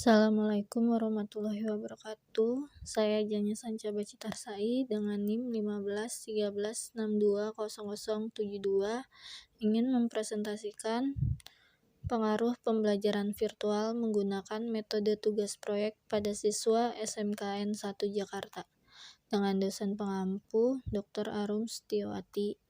Assalamualaikum warahmatullahi wabarakatuh. Saya Janya Sanca Bacitarsai dengan NIM 1513620072 ingin mempresentasikan pengaruh pembelajaran virtual menggunakan metode tugas proyek pada siswa SMKN 1 Jakarta dengan dosen pengampu Dr. Arum Setiawati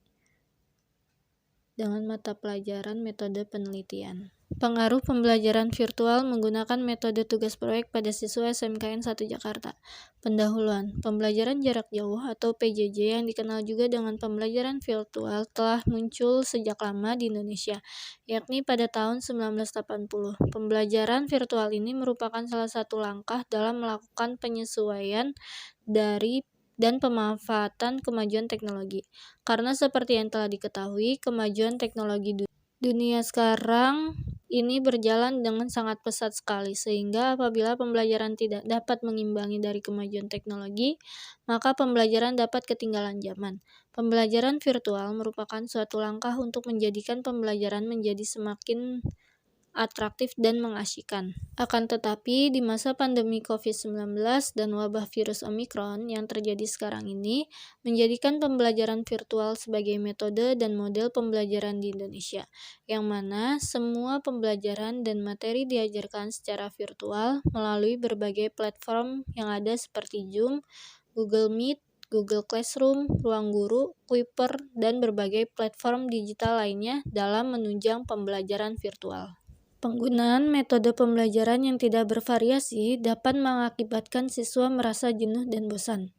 dengan mata pelajaran metode penelitian. Pengaruh pembelajaran virtual menggunakan metode tugas proyek pada siswa SMKN 1 Jakarta. Pendahuluan, pembelajaran jarak jauh atau PJJ yang dikenal juga dengan pembelajaran virtual telah muncul sejak lama di Indonesia, yakni pada tahun 1980. Pembelajaran virtual ini merupakan salah satu langkah dalam melakukan penyesuaian dan pemanfaatan kemajuan teknologi. Karena seperti yang telah diketahui, kemajuan teknologi dunia sekarang ini berjalan dengan sangat pesat sekali, sehingga apabila pembelajaran tidak dapat mengimbangi dari kemajuan teknologi, maka pembelajaran dapat ketinggalan zaman. Pembelajaran virtual merupakan suatu langkah untuk menjadikan pembelajaran menjadi semakin atraktif dan mengasyikkan. Akan tetapi, di masa pandemi COVID-19 dan wabah virus Omikron yang terjadi sekarang ini, menjadikan pembelajaran virtual sebagai metode dan model pembelajaran di Indonesia, yang mana semua pembelajaran dan materi diajarkan secara virtual melalui berbagai platform yang ada seperti Zoom, Google Meet, Google Classroom, Ruang Guru, Kuiper, dan berbagai platform digital lainnya dalam menunjang pembelajaran virtual. Penggunaan metode pembelajaran yang tidak bervariasi dapat mengakibatkan siswa merasa jenuh dan bosan,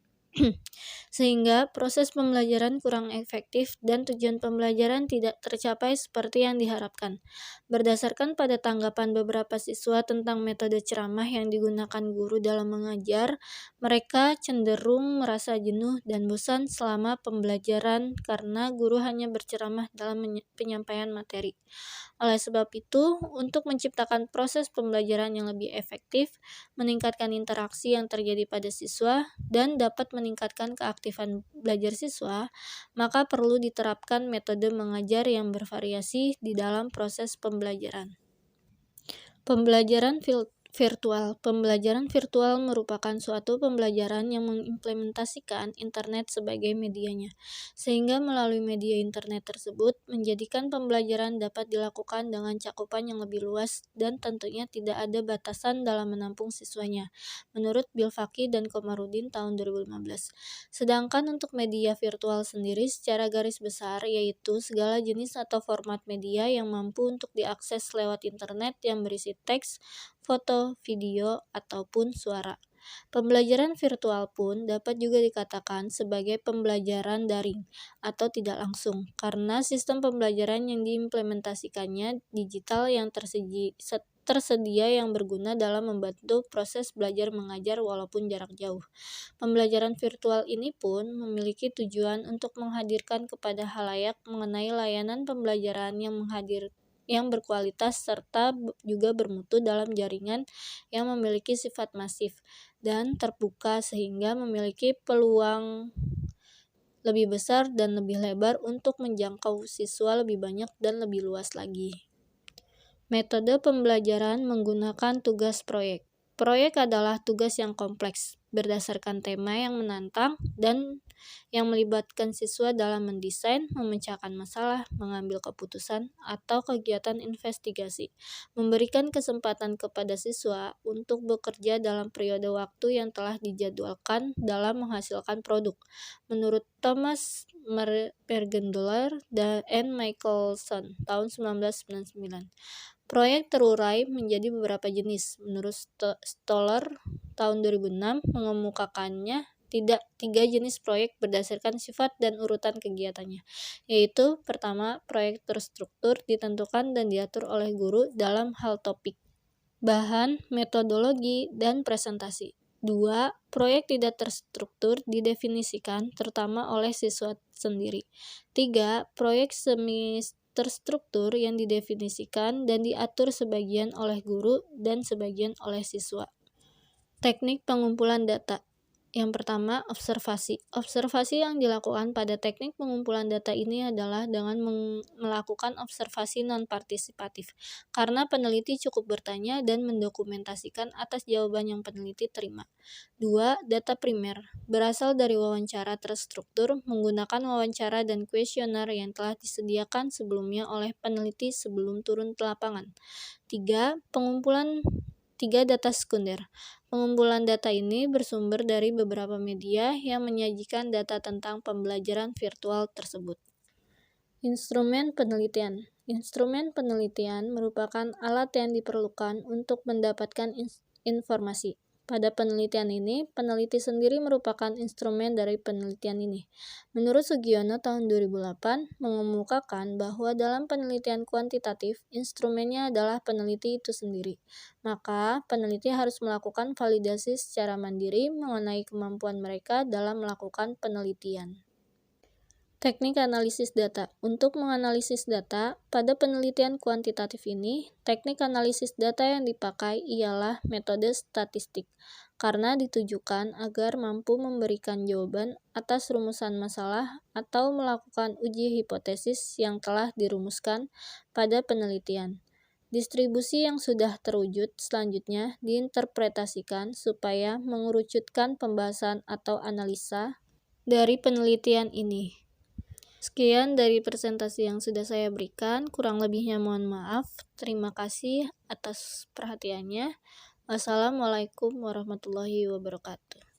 sehingga proses pembelajaran kurang efektif dan tujuan pembelajaran tidak tercapai seperti yang diharapkan. Berdasarkan pada tanggapan beberapa siswa tentang metode ceramah yang digunakan guru dalam mengajar, mereka cenderung merasa jenuh dan bosan selama pembelajaran karena guru hanya berceramah dalam penyampaian materi. Oleh sebab itu, untuk menciptakan proses pembelajaran yang lebih efektif, meningkatkan interaksi yang terjadi pada siswa, dan dapat meningkatkan keaktifan belajar siswa, maka perlu diterapkan metode mengajar yang bervariasi di dalam proses pembelajaran. Pembelajaran virtual. Pembelajaran virtual merupakan suatu pembelajaran yang mengimplementasikan internet sebagai medianya, sehingga melalui media internet tersebut menjadikan pembelajaran dapat dilakukan dengan cakupan yang lebih luas dan tentunya tidak ada batasan dalam menampung siswanya, menurut Bill Faki dan Komarudin tahun 2015. Sedangkan untuk media virtual sendiri secara garis besar yaitu segala jenis atau format media yang mampu untuk diakses lewat internet yang berisi teks, foto, video, ataupun suara. Pembelajaran virtual pun dapat juga dikatakan sebagai pembelajaran daring atau tidak langsung, karena sistem pembelajaran yang diimplementasikannya digital yang tersedia yang berguna dalam membantu proses belajar mengajar walaupun jarak jauh. Pembelajaran virtual ini pun memiliki tujuan untuk menghadirkan kepada khalayak mengenai layanan pembelajaran yang berkualitas serta juga bermutu dalam jaringan yang memiliki sifat masif dan terbuka sehingga memiliki peluang lebih besar dan lebih lebar untuk menjangkau siswa lebih banyak dan lebih luas lagi. Metode pembelajaran menggunakan tugas proyek. Proyek adalah tugas yang kompleks, berdasarkan tema yang menantang dan yang melibatkan siswa dalam mendesain, memecahkan masalah, mengambil keputusan, atau kegiatan investigasi. Memberikan kesempatan kepada siswa untuk bekerja dalam periode waktu yang telah dijadwalkan dalam menghasilkan produk. Menurut Thomas Mergendler dan Michelson tahun 1999. Proyek terurai menjadi beberapa jenis. Menurut Stoller tahun 2006 mengemukakannya tiga jenis proyek berdasarkan sifat dan urutan kegiatannya, yaitu pertama, proyek terstruktur, ditentukan dan diatur oleh guru dalam hal topik, bahan, metodologi, dan presentasi. 2. Proyek tidak terstruktur didefinisikan terutama oleh siswa sendiri. 3. Proyek semi terstruktur yang didefinisikan dan diatur sebagian oleh guru dan sebagian oleh siswa. Teknik pengumpulan data. Yang pertama, observasi. Observasi yang dilakukan pada teknik pengumpulan data ini adalah dengan melakukan observasi non-partisipatif, karena peneliti cukup bertanya dan mendokumentasikan atas jawaban yang peneliti terima. 2. Data primer. Berasal dari wawancara terstruktur menggunakan wawancara dan kuesioner yang telah disediakan sebelumnya oleh peneliti sebelum turun ke lapangan. 3. Data sekunder. Pengumpulan data ini bersumber dari beberapa media yang menyajikan data tentang pembelajaran virtual tersebut. Instrumen penelitian. Instrumen penelitian merupakan alat yang diperlukan untuk mendapatkan informasi. Pada penelitian ini, peneliti sendiri merupakan instrumen dari penelitian ini. Menurut Sugiono tahun 2008, mengemukakan bahwa dalam penelitian kuantitatif, instrumennya adalah peneliti itu sendiri. Maka, peneliti harus melakukan validasi secara mandiri mengenai kemampuan mereka dalam melakukan penelitian. Teknik analisis data. Untuk menganalisis data, pada penelitian kuantitatif ini, teknik analisis data yang dipakai ialah metode statistik, karena ditujukan agar mampu memberikan jawaban atas rumusan masalah atau melakukan uji hipotesis yang telah dirumuskan pada penelitian. Distribusi yang sudah terwujud selanjutnya diinterpretasikan supaya mengerucutkan pembahasan atau analisa dari penelitian ini. Sekian dari presentasi yang sudah saya berikan, kurang lebihnya mohon maaf. Terima kasih atas perhatiannya. Wassalamualaikum warahmatullahi wabarakatuh.